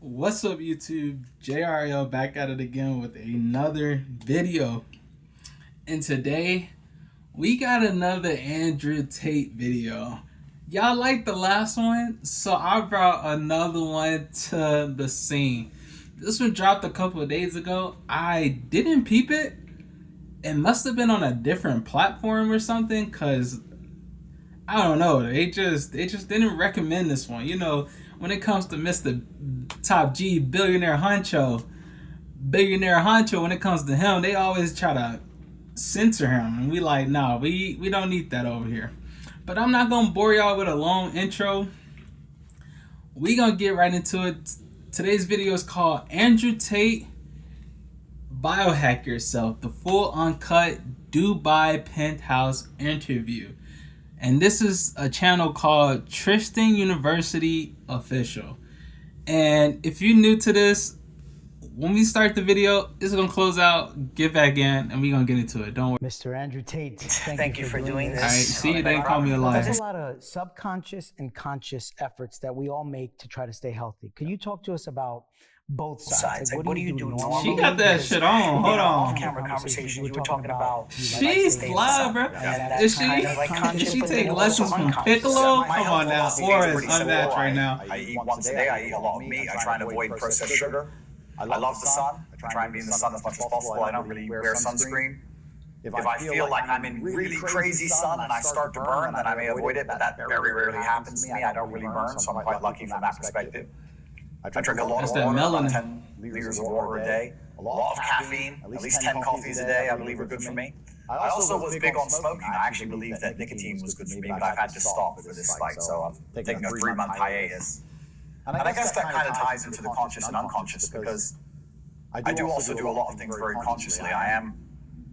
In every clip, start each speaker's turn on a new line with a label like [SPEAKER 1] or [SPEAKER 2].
[SPEAKER 1] What's up, YouTube? JRL back at it again with another video. And today, we got another Andrew Tate video. Y'all liked the last one, so I brought another one to the scene. This one dropped a couple of days ago. I didn't peep it. It must have been on a different platform or something, because I don't know. They just didn't recommend this one. You know, when it comes to Mr. Top G, billionaire honcho, when it comes to him, they always try to censor him, and we like, nah, we don't need that over here. But I'm not gonna bore y'all with a long intro. We gonna get right into it. Today's video is called Andrew Tate Biohack Yourself, the full uncut Dubai Penthouse interview. And this is a channel called Tristan University Official. And if you're new to this, when we start the video, it's gonna close out, get back in, and we're gonna get into it. Don't worry.
[SPEAKER 2] Mr. Andrew Tate,
[SPEAKER 3] thank you for doing this.
[SPEAKER 1] All right, see, you didn't call me a liar.
[SPEAKER 2] There's a lot of subconscious and conscious efforts that we all make to try to stay healthy. Can you talk to us about both sides?
[SPEAKER 3] Like, what do you do normally?
[SPEAKER 1] She got that shit on. Hold on.
[SPEAKER 3] Off-camera conversation, you were talking about.
[SPEAKER 1] She's fly, bro. Is she take lessons from Piccolo? Come on now, or is unmatched right now?
[SPEAKER 3] I eat once a day. I eat a lot of meat. I try and avoid processed sugar. I love the sun. I try and be in the sun as much as possible. I don't really wear sunscreen. If I feel like I'm in really crazy sun and I start to burn, then I may avoid it, but that very rarely happens to me. I don't really burn, so I'm quite lucky from that perspective. I drink a lot of water, about 10 liters of water a day. A lot of caffeine, at least 10 coffees a day, I believe are good for me. I also was big on smoking. I actually believed that nicotine was good for me, but I've had to stop for this fight, so I'm taking a 3-month hiatus. And I guess that kind of ties into the conscious and unconscious, because I do also do a lot of things very consciously. I am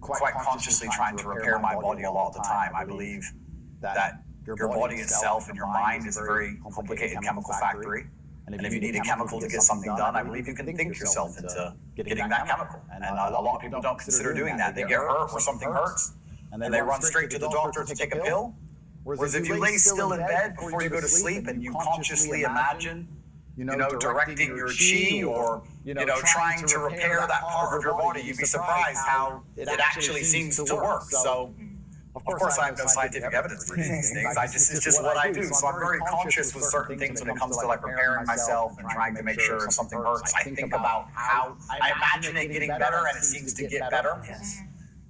[SPEAKER 3] quite consciously trying to repair my body a lot of the time. I believe that your body itself and your mind is a very complicated chemical factory. And if you need a chemical to get something done, I believe you can think yourself into getting that chemical. And a lot of people don't consider doing that. They get hurt or something hurts, and they run straight to the doctor to take a pill. Whereas if you lay still in bed before you go to sleep and you consciously imagine, directing your chi or, trying to repair that part of your body, you'd be surprised how it actually seems to work. So, of course, I have no scientific evidence for these things. It's just what I do. So I'm very conscious with certain things when it comes to like preparing myself and trying to make sure if something hurts, I think about how I imagine it getting better, and it seems to get better. Yes.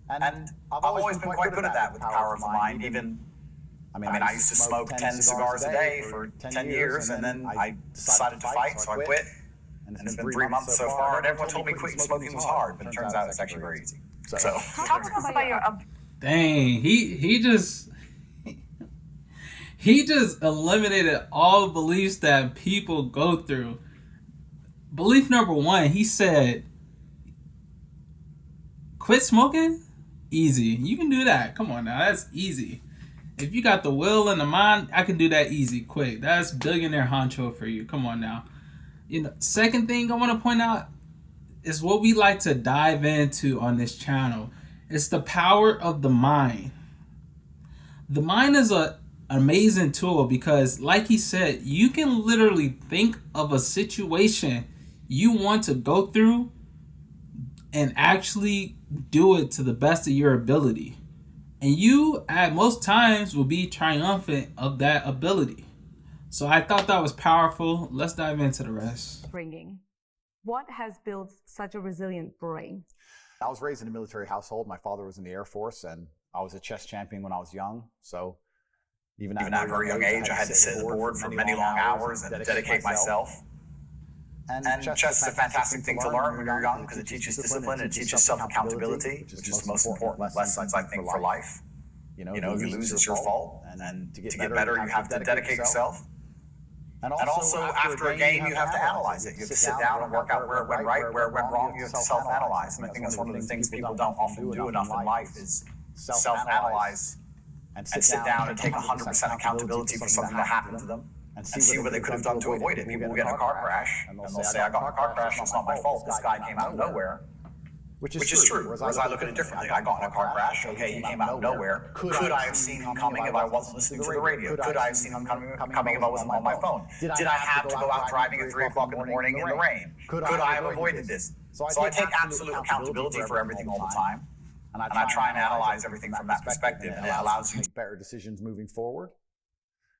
[SPEAKER 2] And
[SPEAKER 3] I've always been quite good at that with the power of the mind. I used to smoke 10 cigars a day for 10 years, and then I decided to fight, so I quit. And it's been 3 months so far, and everyone told me quitting smoking was hard, but it turns out it's actually very easy. So
[SPEAKER 4] talk to us about your
[SPEAKER 1] Dang, he just eliminated all beliefs that people go through. Belief number 1, he said, quit smoking? Easy. You can do that. Come on now, that's easy. If you got the will and the mind, I can do that easy, quick. That's billionaire honcho for you. Come on now. Second thing I want to point out is what we like to dive into on this channel. It's the power of the mind. The mind is an amazing tool because, like he said, you can literally think of a situation you want to go through and actually do it to the best of your ability. And you, at most times, will be triumphant of that ability. So I thought that was powerful. Let's dive into the rest.
[SPEAKER 4] Bringing. What has built such a resilient brain?
[SPEAKER 5] I was raised in a military household. My father was in the Air Force, and I was a chess champion when I was young. So even at a very young age, I had to sit at the board for many long hours and dedicate myself. And chess is a fantastic thing to learn when you're young because it teaches discipline, it teaches self-accountability, which is the most important lessons, I think, for life. If you lose, it's your fault. And then to get better, you have to dedicate yourself. And also, after a game, you have to analyze it. You have to sit down and work out where it went right, where it went wrong. You have to self-analyze. And I think that's one of the things people don't often do enough in life is self-analyze and sit down and take 100% accountability for something that happened to them and see what they could have done to avoid it. People will get in a car crash, and they'll say, I got in a car crash, it's not my fault. This guy came out of nowhere. Which is true. Whereas I look at it differently. I got in a car crash. Okay, he came out of nowhere. Could I have seen him coming if I wasn't listening to the radio? Could I have seen him coming if I wasn't on my phone? Did I have to go out driving at 3 o'clock in the morning in the rain? Could I have avoided this? So I take absolute accountability for everything all the time. And I try and analyze everything from that perspective, and it allows you to make better decisions moving forward.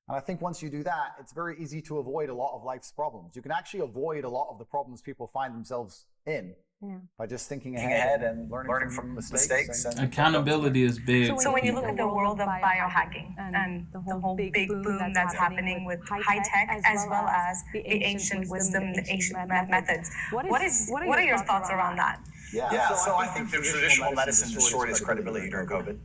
[SPEAKER 5] And I think once you do that, it's very easy to avoid a lot of life's problems. You can actually avoid a lot of the problems people find themselves in by just thinking ahead and learning from mistakes. And
[SPEAKER 1] accountability is big.
[SPEAKER 4] So when you look at the world of biohacking and the whole big boom that's happening with high tech as well as the ancient wisdom, the ancient methods, what are your thoughts around that?
[SPEAKER 5] Yeah, so I think the traditional medicine destroyed its credibility during COVID.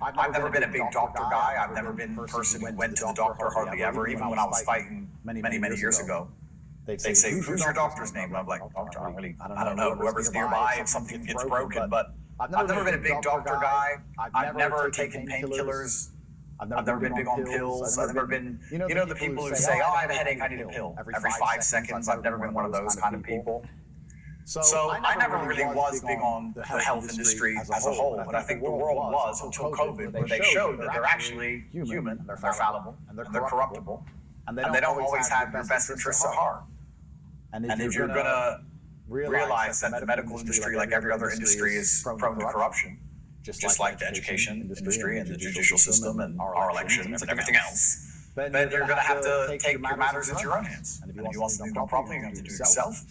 [SPEAKER 5] I've never been a big doctor guy. I've never been a person who went to the doctor hardly ever, even when I was fighting many years ago. They'd say, who's your doctor's name? And I'm like, doctor, I don't know, whoever's nearby if something gets broken. But I've never been a big doctor guy. I've never taken painkillers. I've never been big on pills. I've never been, the people who say, I have a headache, I need a pill. Every 5 seconds, I've never been one of those kind of people. So I never really was big on the health industry as a whole, but I think the world was until COVID, where they showed that they're actually human, they're fallible, and they're corruptible, and they don't always have your best interests at heart. And if you're going to realize that the medical industry, like every other industry, is prone to corruption, just like the education industry and the judicial system and our elections and everything else, then you're going to have to take your matters into your own hands. And if you want something done properly, you're going to have to do it yourself.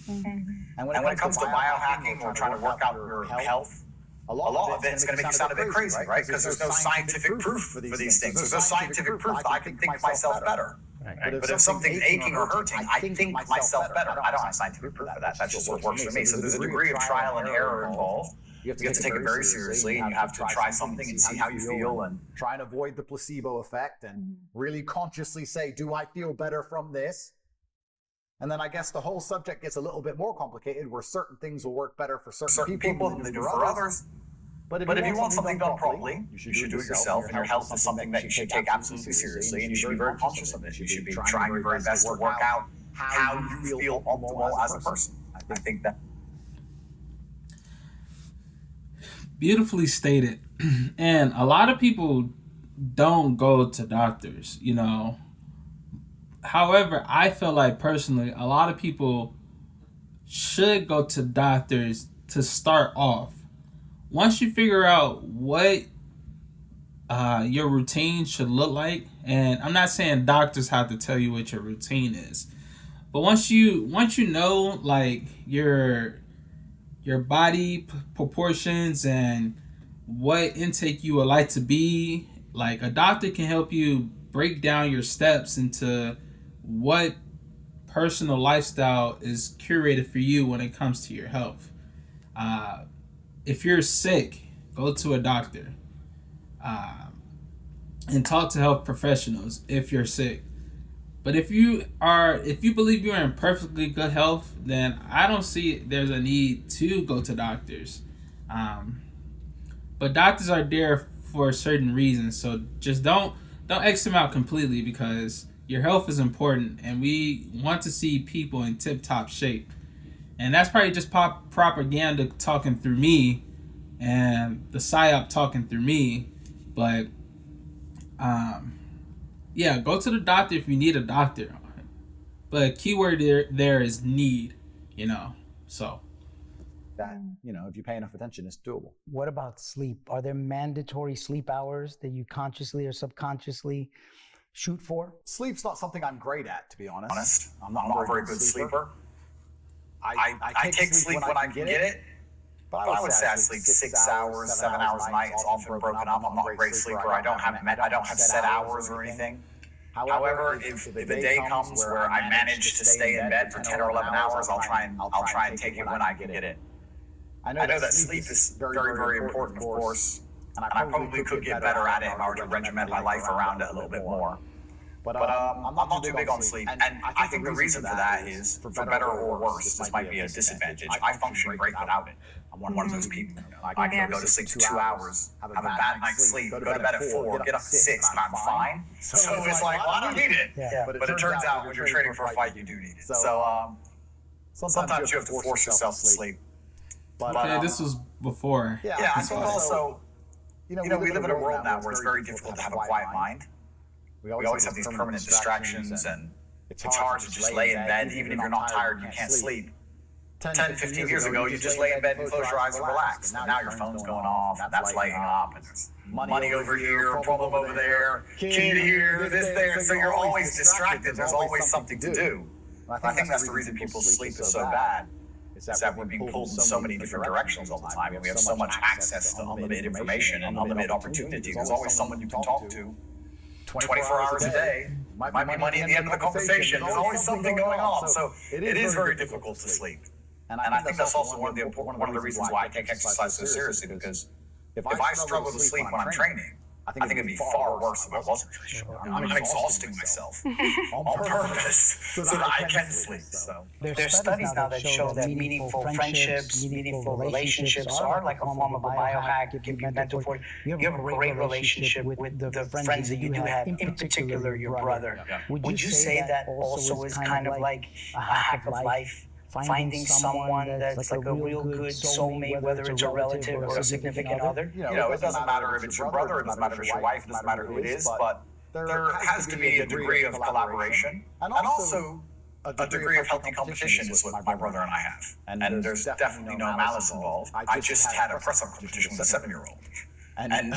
[SPEAKER 5] And when it comes to biohacking or trying to work out your health, a lot of it is going to make you sound a bit crazy, right? Because there's no scientific proof for these things. There's no scientific proof that I can think myself better. But if something's aching or hurting, I think myself better. I don't have scientific proof for that. That's just what works for me. So there's a degree of trial and error involved. You have to take it very seriously, and you have to try something and see how you feel, and try and avoid the placebo effect, and really consciously say, do I feel better from this? And then I guess the whole subject gets a little bit more complicated, where certain things will work better for certain people than they do for others. But if you want something done properly, you should do it yourself, and your health is something that you should take absolutely seriously, and you should be very conscious of it. You should be trying your very best to work out how you feel optimal as a person. I think that.
[SPEAKER 1] Beautifully stated. And a lot of people don't go to doctors, However, I feel like personally, a lot of people should go to doctors to start off. Once you figure out what your routine should look like, and I'm not saying doctors have to tell you what your routine is, but once you know like your body proportions and what intake you would like to be, like a doctor can help you break down your steps into what personal lifestyle is curated for you when it comes to your health. If you're sick, go to a doctor and talk to health professionals if you're sick. But if you believe you're in perfectly good health, then I don't see there's a need to go to doctors. But doctors are there for certain reasons, so just don't X them out completely, because your health is important, and we want to see people in tip-top shape. And that's probably just propaganda talking through me, and the psyop talking through me. But yeah, go to the doctor if you need a doctor. But keyword there is need, so.
[SPEAKER 5] That, if you pay enough attention, it's doable.
[SPEAKER 2] What about sleep? Are there mandatory sleep hours that you consciously or subconsciously shoot for?
[SPEAKER 5] Sleep's not something I'm great at, to be honest. I'm not a very good sleeper. I take sleep when I can get it. But I would say I sleep 6 hours, 7 hours a night. It's often broken up. I'm not a great sleeper. I don't have set hours or anything. However, if a day comes where I manage to stay in bed for 10 or 11 hours, I'll try and take it when I can get it. I know that sleep is very, very important, of course, and I probably could get better at it if I were to regiment my life around it a little bit more. But I'm not too big on sleep, and I think the reason for that is, for better or worse, this might be a disadvantage. I function great without it. I'm one of those people. I can go to sleep 2 hours, have a bad night's sleep, go to bed at 4, get up at 6, and I'm fine. So it's like, well, I don't need it. But it turns out when you're training for a fight, you do need it. So sometimes you have to force yourself to sleep. But
[SPEAKER 1] Okay, this was before.
[SPEAKER 3] Yeah, I think also, we live in a world now where it's very difficult to have a quiet mind. We always have these permanent distractions, and it's hard to just lay in bed. Even if you're not tired, you can't sleep. 10, 15 years ago, you just lay in bed and close your eyes and relax. But now your phone's going off, and that's lighting up, and there's money over here, problem over there, kid here, this there. So you're always distracted. There's always something to do. I think that's the reason people's sleep is so bad. Is that we're being pulled in so many different directions all the time, and we have so much access to unlimited information and unlimited opportunity. There's always someone you can talk to 24 hours a day. Might be money at the end of the conversation. There's always something going on. So it is very difficult to sleep. And I think that's also one of the reasons why I take exercise so seriously, because if I struggle to sleep when I'm training, I think it'd be far worse if I wasn't. I'm exhausting myself on purpose so that I can sleep. So
[SPEAKER 2] There's studies now that show that meaningful friendships, meaningful relationships are like a form of a biohack. It can be mental for you. You have a great relationship with the friends that you do have, in particular your brother. Would you say that also is kind of like a hack of life? Finding someone that's like a real good soulmate, whether it's a relative or a significant other?
[SPEAKER 3] it doesn't matter if it's your brother, it doesn't matter if it's your wife, it doesn't matter who it is, but there has to be a degree of collaboration and also a degree of healthy competition is what my brother and I have. And there's definitely no malice involved. I just had a press-up competition with a 7-year-old. And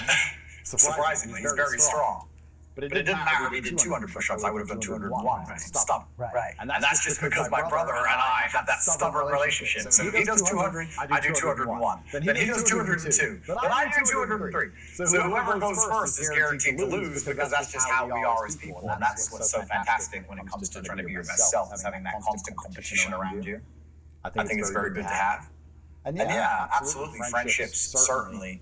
[SPEAKER 3] surprisingly, he's very strong. But it didn't matter if he did 200 push-ups, I would have done 201. Stop.
[SPEAKER 2] Right.
[SPEAKER 3] And that's just because my brother and I have that stubborn relationship. So he does 200, I do 201. Then he does 202. Then I do 203. So whoever goes first is guaranteed to lose, because that's just how we are as people. And that's what's so fantastic when it comes to trying to be your best self, is having that constant competition around you. I think it's very good to have. And yeah, absolutely, friendships certainly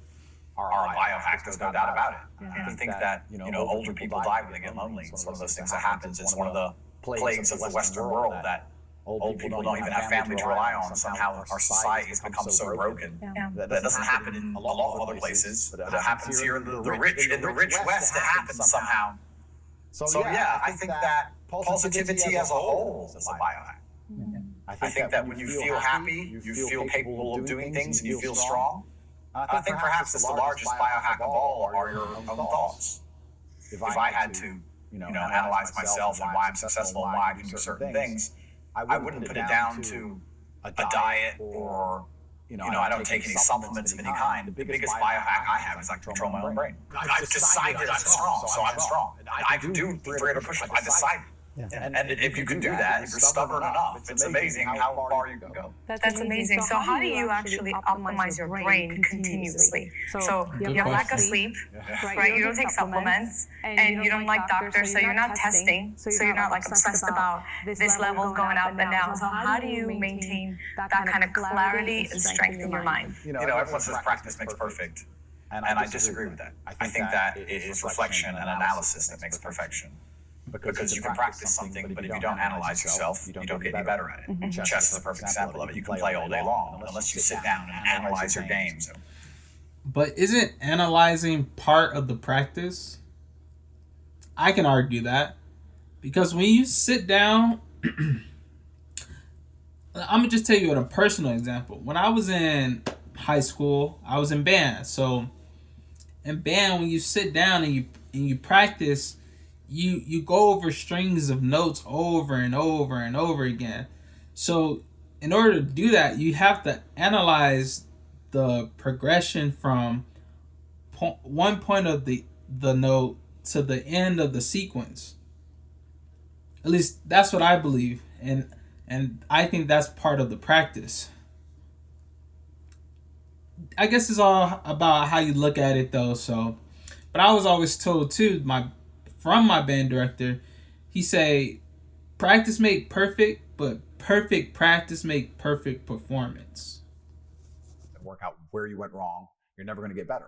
[SPEAKER 3] are a biohack. There's no doubt about it. I think that older people die when they get lonely. It's one of those things that happens. It's one of the plagues of the Western world that old people don't even have family to rely on. Somehow our society has become so broken. That doesn't happen in a lot of other places, but it happens here in the rich West. It happens somehow. So yeah, I think that positivity as a whole is a biohack. I think that when you feel happy, you feel capable of doing things, and you feel strong. I think perhaps it's the largest biohack of all are your own thoughts. If I had to, analyze myself and why I'm successful and why I can do certain things, I wouldn't put it down to a diet or, I don't take any supplements of any kind. The biggest biohack I have is I control my own brain. I've decided I'm strong, so I'm strong. I can do 300 push-ups. I decided. And if you can do that, if you're stubborn enough, it's amazing how far you can go.
[SPEAKER 4] That's amazing. So how do you actually optimize your brain continuously? So you have lack of sleep, right? You don't take supplements, and you don't like doctors, so you're not testing, so you're not like obsessed about this level going up and down. So how do you maintain that kind of clarity and strength in your mind?
[SPEAKER 3] Everyone says practice makes perfect, and I disagree with that. I think that it is reflection and analysis that makes perfection. Because you can practice something, but if you don't analyze yourself, you don't get any better at it. Chess is a perfect example of it. You can play all day long unless you sit down and analyze your games.
[SPEAKER 1] But isn't analyzing part of the practice? I can argue that. Because when you sit down, I'm going to just tell you a personal example. When I was in high school, I was in band. So in band, when you sit down and you practice, you go over strings of notes over and over and over again. So in order to do that, you have to analyze the progression from one point of the note to the end of the sequence. At least that's what I believe, and I think that's part of the practice. I guess it's all about how you look at it though. So, but I was always told too, from my band director, he say, practice make perfect, but perfect practice make perfect performance.
[SPEAKER 5] Work out where you went wrong, you're never going to get better.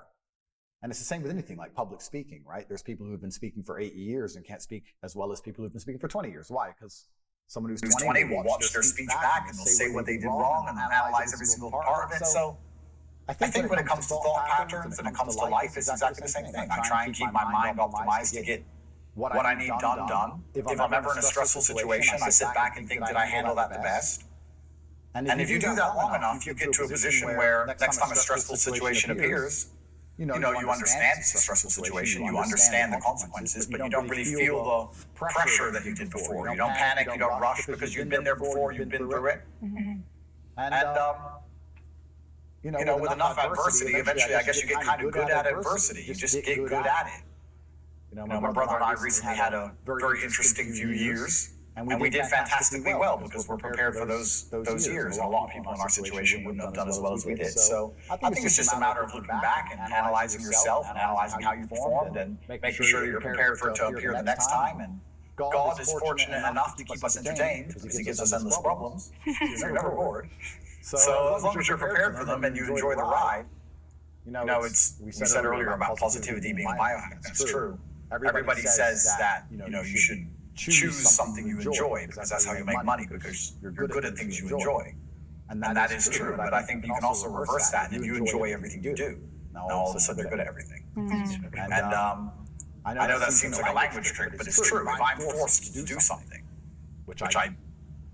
[SPEAKER 5] And it's the same with anything like public speaking, right? There's people who've been speaking for 8 years and can't speak as well as people who've been speaking for 20 years. Why? Because someone who's 20 will watch their speech back and they'll say what they did wrong and then analyze every single part of it. So I think when it comes to thought patterns and it comes to life, it's exactly the same thing. I try and keep my mind optimized to get what I need done. If I'm ever in a stressful situation, I sit back and think, did I handle that the best?
[SPEAKER 3] And if you do that long enough, you get to a position where next time a stressful situation appears, you understand it's a stressful situation, you understand the consequences, but you don't really feel the pressure that you did before. You don't panic, you don't rush because you've been there before, you've been through it. And with enough adversity, eventually I guess you get kind of good at adversity. You just get good at it. My brother and I recently had a very interesting few years. And we did fantastically well because we're prepared for those years. And a lot of people in our situation wouldn't have done as well as we did. So I think it's just a matter of looking back and analyzing yourself and analyzing how you performed and making sure that you're prepared for it to appear the next time. And God is fortunate enough to keep us entertained because He gives us endless problems. You're never bored. So as long as you're prepared for them and you enjoy the ride, we said earlier about positivity being a biohack. That's true. Everybody says that you should choose something you enjoy because that's how you make money, because you're good at things you enjoy. And that is true, but I think you can also reverse that, and if you enjoy everything you do, now all of a sudden you're good at everything. And I know that seems like a language trick, but it's true. If I'm forced to do something, which I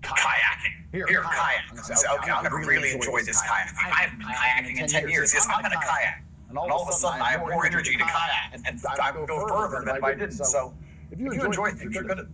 [SPEAKER 3] kayaking, kayak. I say, okay, I'm going to really enjoy this kayak. I haven't been kayaking in 10 years. Yes, I'm going to kayak. And all of a sudden I have more energy to kayak, and I go further than if I didn't. So if you enjoy things, you're good at it.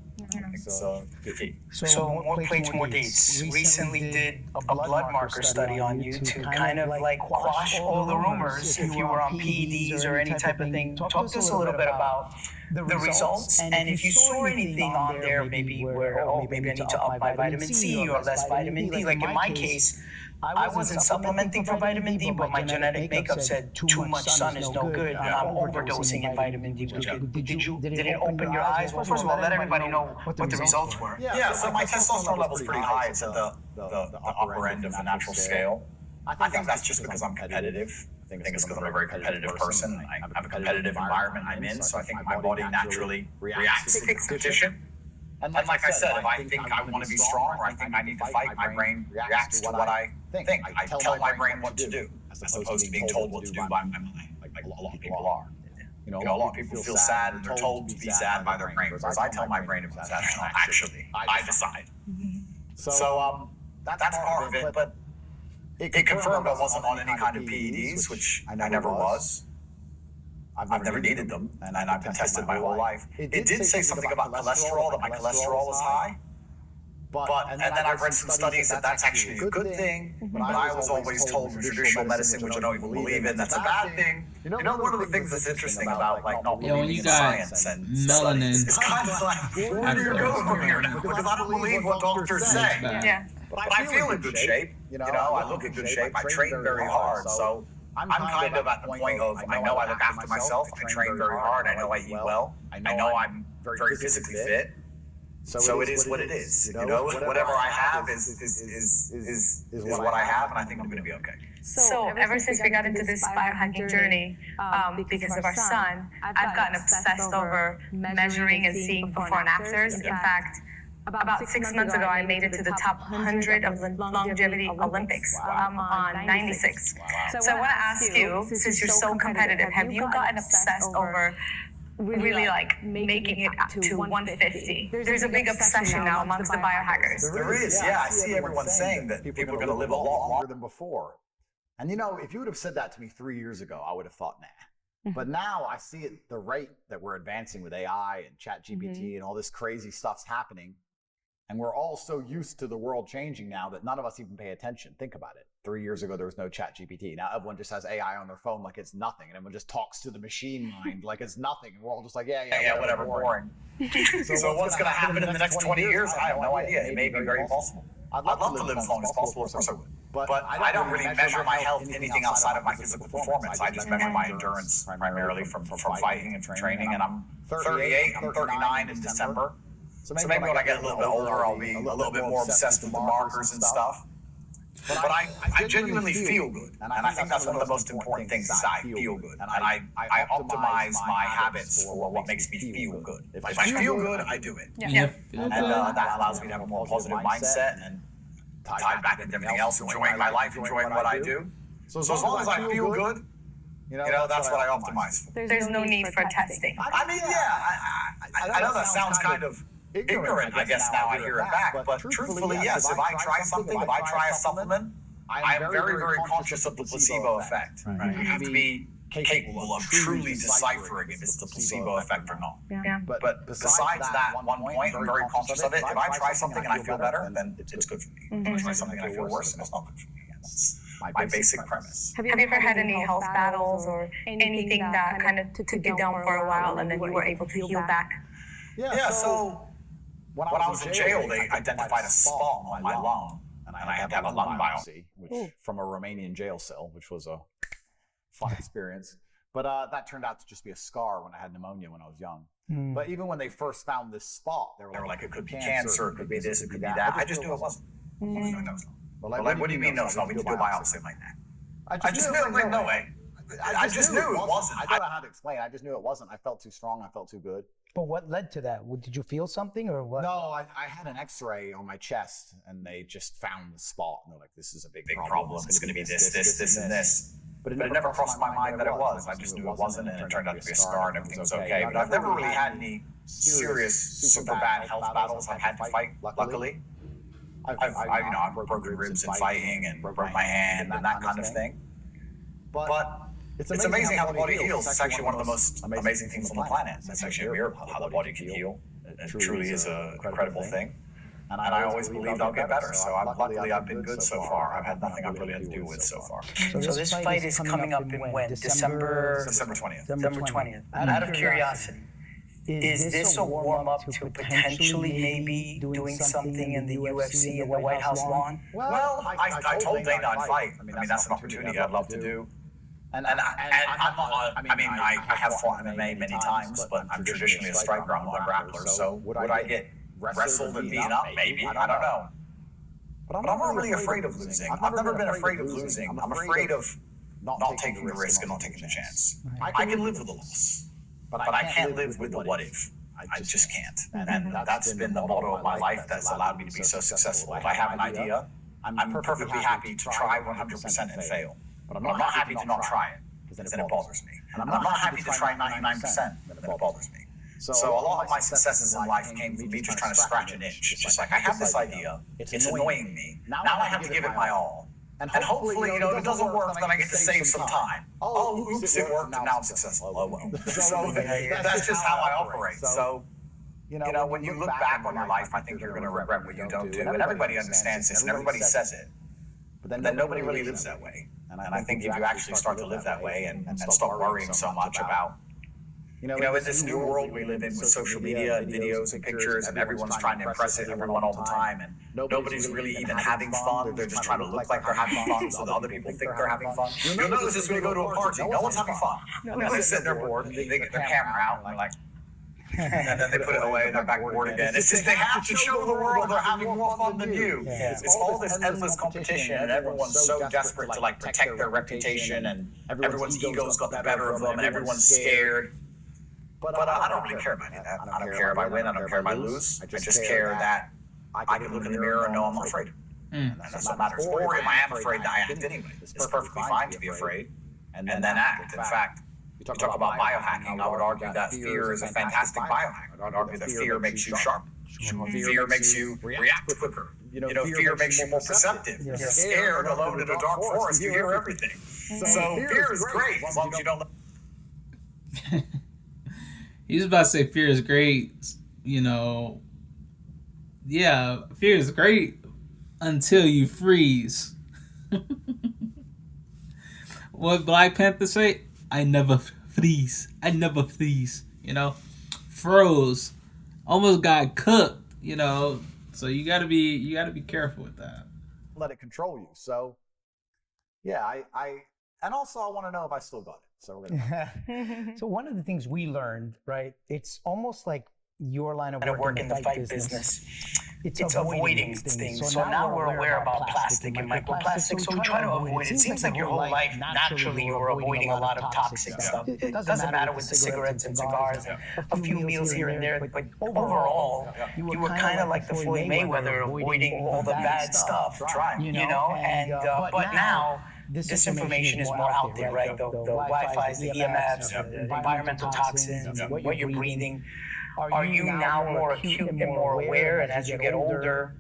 [SPEAKER 3] So
[SPEAKER 2] more plates, more dates. Recently did a blood marker study on you to kind of like quash all the rumors if you were on PEDs or any type of thing. Talk to us a little bit about the results, and if you saw anything on there maybe where, maybe I need to up my vitamin C or less vitamin D. Like in my case, I wasn't supplementing for vitamin D, but my genetic makeup said too much sun is no good, and I'm overdosing in vitamin D. Did it open your eyes? Well, first of all, let everybody know what the results were.
[SPEAKER 3] Yeah, so my testosterone level's pretty high. It's at the upper end of the natural scale. I think that's just because I'm competitive. I think it's because I'm a very competitive person. I have a competitive environment I'm in, so I think my body naturally reacts to competition. And like I said, if I think I want to be strong or I think I need to fight, my brain reacts to what I think. I tell my brain what to do, as opposed to being told what to do by my mind, like a lot of people are. A lot of people feel sad and they're told to be sad by their brain, whereas I tell my brain if it's sad or not. Actually, I decide. So that's part of it, but it confirmed I wasn't on any kind of PEDs, which I never was. I've never needed them, and I've been tested my whole life. It did say something about cholesterol, that my cholesterol was high. And then I've read some studies that that's actually a good thing, but I was always told in traditional medicine, which I don't even believe in, that's a bad thing. One of the things that's interesting about not believing in science and studies, it's kind of like, where do you go from here now? Because I don't believe what doctors say.
[SPEAKER 4] Yeah.
[SPEAKER 3] But I feel in good shape. I look in good shape. I train very hard, so I'm kind of at the point of, I know I look after myself, I train very hard, I know I eat well, I know I'm very physically fit, so it is what it is. Whatever I have is what I have, and I think I'm going to be okay.
[SPEAKER 4] So ever since we got into this biohacking journey, because of our son, I've gotten obsessed over measuring and seeing before and afters. In fact, about 6 months ago, I made it to the top 100 of the longevity Olympics on 96. So I want to ask you, since you're so competitive, have you gotten obsessed over really like making it to 150? There's a big obsession now amongst the biohackers.
[SPEAKER 3] There is, yeah. I see everyone saying that people are going to live a lot longer than before. And if you would have said that to me 3 years ago, I would have thought, nah. But now I see it, the rate that we're advancing with AI and ChatGPT and all this crazy stuff's happening. And we're all so used to the world changing now that none of us even pay attention. Think about it. 3 years ago, there was no ChatGPT. Now everyone just has AI on their phone like it's nothing. And everyone just talks to the machine mind like it's nothing. And we're all just like, yeah, whatever, boring. So what's going to happen in the next 20 years? I have no idea. It may be very possible. I'd love to live as long as possible, of course I would. But I don't really measure my health anything outside of my physical performance. I just measure my endurance primarily from fighting and from training. And I'm 38, I'm 39 in December. So maybe when I get a little bit older, I'll be a little bit more obsessed with the markers and stuff. But I genuinely feel good. And I think that's one of the most important things is I feel good. And I optimize my habits for what makes me feel good. If I feel good, I do it.
[SPEAKER 4] Yeah.
[SPEAKER 3] And that allows me to have a more positive mindset and tied back into everything else, enjoying my life, enjoying what I do. So as long as I feel good, that's what I optimize for.
[SPEAKER 4] There's no need for testing.
[SPEAKER 3] I mean, yeah, I know that sounds kind of ignorant, I guess now I hear it back. But truthfully, yes, if I try something, if I try a supplement, I am very, very conscious of the placebo effect. Right? You have to be capable of truly deciphering if it's the placebo effect or not.
[SPEAKER 4] Yeah.
[SPEAKER 3] But besides that one point, I'm very conscious of it. If I try something and I feel better, then it's good for me. If I try something and I feel worse, then it's not good for me. And that's my basic premise.
[SPEAKER 4] Have you ever had any health battles or anything that kind of took you down for a while and then you were able to heal back?
[SPEAKER 3] Yeah, so when I was in jail, they identified a spot on my lung, and I had to have a lung biopsy, which from a Romanian jail cell, which was a fun experience. But that turned out to just be a scar when I had pneumonia when I was young. But even when they first found this spot, they were like, it could be cancer, it could be this, it could be that. I just knew it wasn't. But like, what do you mean no, it's not? We need to do a biopsy like that. I just knew it, like, no way. I just knew it wasn't. I don't know how to explain. I just knew it wasn't. I felt too strong. I felt too good.
[SPEAKER 6] But what led to that? Did you feel something or what?
[SPEAKER 5] No, I had an X-ray on my chest, and they just found the spot. And they're like, "This is a big problem. It's going to be this, and this." But it never crossed my mind that it was. I just knew it wasn't, and it turned out to be a scar, and everything was okay. But I've never really had any serious, super bad health battles I've had to fight. Luckily, I've broken ribs in fighting, and broke my hand, and that kind of thing. But it's amazing how the body heals. It's actually one of the most amazing things on the planet. It's actually a miracle how the body can heal. It truly is an incredible thing. And I always believed I'll get better. So luckily I've been good so far. I've had nothing I've really had to do with so far.
[SPEAKER 2] So this fight is coming up in when? December
[SPEAKER 3] 20th.
[SPEAKER 2] December 20th. Out of curiosity, is this a warm-up to potentially maybe doing something in the UFC in the White House lawn?
[SPEAKER 3] Well, I told Dana I'd fight. I mean, that's an opportunity I'd love to do. And I have fought MMA many times, but I'm traditionally a striker. I'm not a grappler. So would I get wrestled and beaten up? Maybe. I don't know. But I'm not really afraid of losing. I've never been afraid of losing. I'm afraid of not taking the risk and not taking the chance. I can live with the loss, but I can't live with the what if. I just can't. And that's been the motto of my life that's allowed me to be so successful. If I have an idea, I'm perfectly happy to try 100% and fail. But I'm not happy to not try it, because then it bothers me. And I'm not happy to try 99%, then it bothers me. So a lot of my successes in life came from me just trying to scratch an itch. It's just like, I have this idea, it's annoying me, now I have to give it my all. And hopefully, if it doesn't work, then I get to save some time. Oh, oops, it worked, and now I'm successful. Oh, well. So that's just how I operate. So, when you look back on your life, I think you're going to regret what you don't do. And everybody understands this, and everybody says it. But then nobody really lives that way. And I think if you actually start to live that way and stop worrying so much about, in this new world we live in with social media and videos and pictures, and everyone's trying to impress everyone all the time, and nobody's really even having fun. They're just trying to look like they're having fun so that other people think they're having fun. You'll notice this when you go to a party. No one's having fun. They sit there bored, and they get their camera out, and they're like, and then they put it away and they're back bored again. It's just they have to show the world they're having more fun than you. It's all this endless competition, and everyone's so desperate to protect their reputation, and everyone's ego's got the better of them, and everyone's scared. But I don't really care about any of that. I don't care if I win. I don't care if I lose. I just care that I can look in the mirror and know I'm not afraid. And that's what matters. Or if I am afraid, I act anyway. It's perfectly fine to be afraid and then act. In fact, you talk about biohacking, I would argue that fear is a fantastic biohack. I would argue that fear makes you sharp. Fear makes you react quicker. Fear makes you more perceptive. You're scared alone in a dark forest, you hear everything. So fear is great as long as you don't.
[SPEAKER 1] He was about to say fear is great, Yeah, fear is great until you freeze. What Black Panther say? I never freeze. Froze. Almost got cooked, So you gotta be careful with that.
[SPEAKER 5] Let it control you. So yeah, I and also I want to know if I still got it. So we're gonna
[SPEAKER 6] So one of the things we learned, right? It's almost like your line of work
[SPEAKER 2] in the fight business. It's avoiding things. So now we're aware about plastic and microplastics, so we try to avoid it. It seems like your whole life, naturally, you were avoiding a lot of toxic stuff. It doesn't matter with the cigarettes and cigars, a few meals here and there, but overall, you were kind of like the Floyd Mayweather, avoiding all the bad stuff, but now, this information is more out there, right? The Wi-Fi's, the EMFs, the environmental toxins, what you're breathing. Are you now more acute and more aware? And as you get older,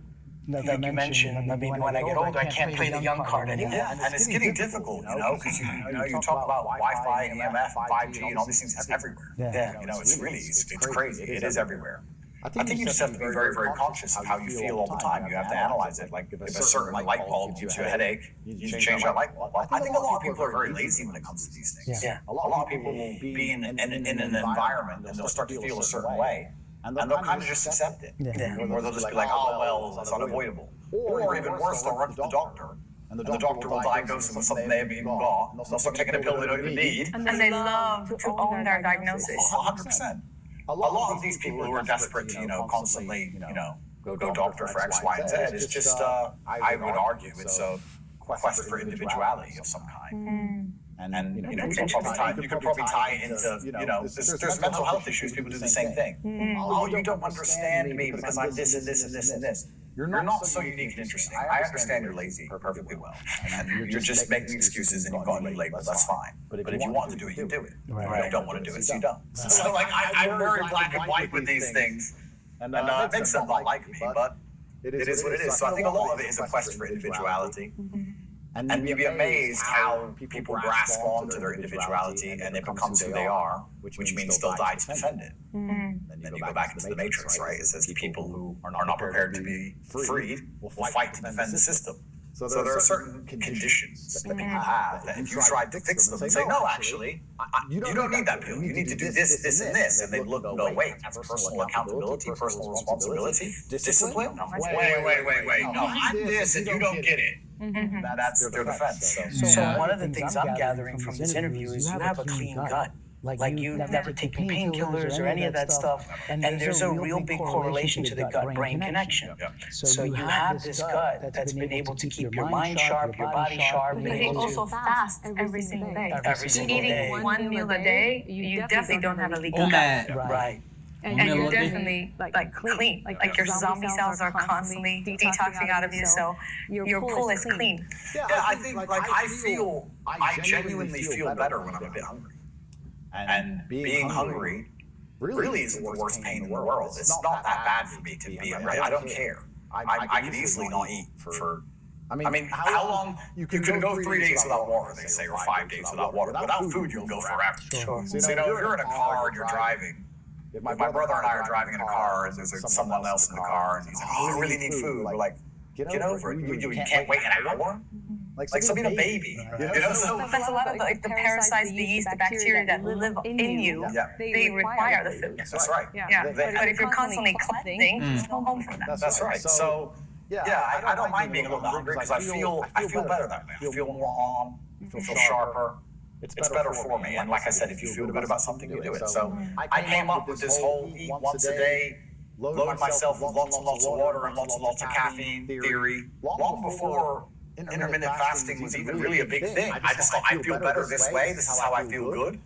[SPEAKER 2] like you mentioned, maybe when I get older, I can't play the young card anymore.
[SPEAKER 3] Yeah, and it's getting difficult, because you talk about Wi-Fi and EMF, 5G, and all these things. It's everywhere.
[SPEAKER 2] Yeah.
[SPEAKER 3] It's crazy. It is everywhere. I think you just have to be very, very conscious of how you feel all the time. You have to analyze it. Like if a certain light bulb gives you a headache, you change that light bulb. I think a lot of people are very lazy when it comes to these things.
[SPEAKER 2] Yeah.
[SPEAKER 3] A lot of people will be in an environment and they'll start to feel a certain way, and they'll kind of just accept it.
[SPEAKER 2] Yeah.
[SPEAKER 3] Or they'll just be like, oh, well, it's unavoidable. Or even worse, they'll run to the doctor. And the doctor will diagnose them with something they haven't even got. They'll start taking a pill they don't even need.
[SPEAKER 4] And they love to own their diagnosis.
[SPEAKER 3] 100%. A lot of these people who are desperate to, constantly, go doctor for X, Y, and Z, it's just, I would argue, it's a quest for individuality of some kind. And you can probably tie it into, there's mental health issues, people do the same thing. Oh, you don't understand me because I'm this and this and this and this. You're not so unique and interesting. I understand you're lazy perfectly well. And you're just making excuses and you've got new labels, that's fine. But if you want to do it, you do it. If you don't want to do it, so you don't. So I'm very black and white with these things. And it makes them not like me, but it is what it is. So I think a lot of it is a quest for individuality. And you'd be amazed how people grasp onto their individuality and it becomes who they are, which means they'll die to defend it. Then you go back into the matrix, right? It says people who are not prepared to be freed will fight to defend the system. So there are certain conditions that people have that if you tried to fix them and say, no, actually, you don't need that pill. You need to do this, this, and this. And they'd look, no, wait, that's personal accountability, personal responsibility, discipline? Wait. No, I'm this and you don't get it. That's their defense.
[SPEAKER 2] So one of the things I'm gathering from this interview is you have a clean gut. Like you never taken painkillers or any of that stuff. And there's a real big correlation to the gut-brain connection. So you have this gut that's been able to keep your mind sharp, your body sharp.
[SPEAKER 4] But you also fast every single day.
[SPEAKER 2] Every single day.
[SPEAKER 4] Eating one meal a day, you definitely don't have a leaky gut.
[SPEAKER 2] Right.
[SPEAKER 4] And you're definitely like clean. Like your zombie cells are constantly detoxing out of you, so your pool is clean.
[SPEAKER 3] Yeah, I think I genuinely feel better when I'm a bit hungry. And being hungry really isn't the worst pain in the world. It's not that bad for me to be hungry. I don't care. I could easily not eat for. I mean, how long you can go 3 days without water, they say, or 5 days without water. Without food, you'll go forever.
[SPEAKER 2] Sure.
[SPEAKER 3] So if you're in a car and you're driving. If my brother and I are driving in a car and there's someone else in the car and he's like, oh, I really need food. We're like, get over it. You can't wait an hour? Like being a baby. So
[SPEAKER 4] that's a lot of the parasites, the yeast, the bacteria that live in you. They require the food.
[SPEAKER 3] That's right.
[SPEAKER 4] But if you're constantly cleansing, there's no home for that.
[SPEAKER 3] That's right. So I don't mind being a little bit hungry because I feel better that way. I feel more on, I feel sharper. It's better for me. And like I said, if you feel good about something, you do it. So I came up with this whole eat once a day, load myself with lots and lots of water and lots of caffeine theory long before intermittent fasting was even really a big thing. I just thought, I feel better this way. This is how I feel good.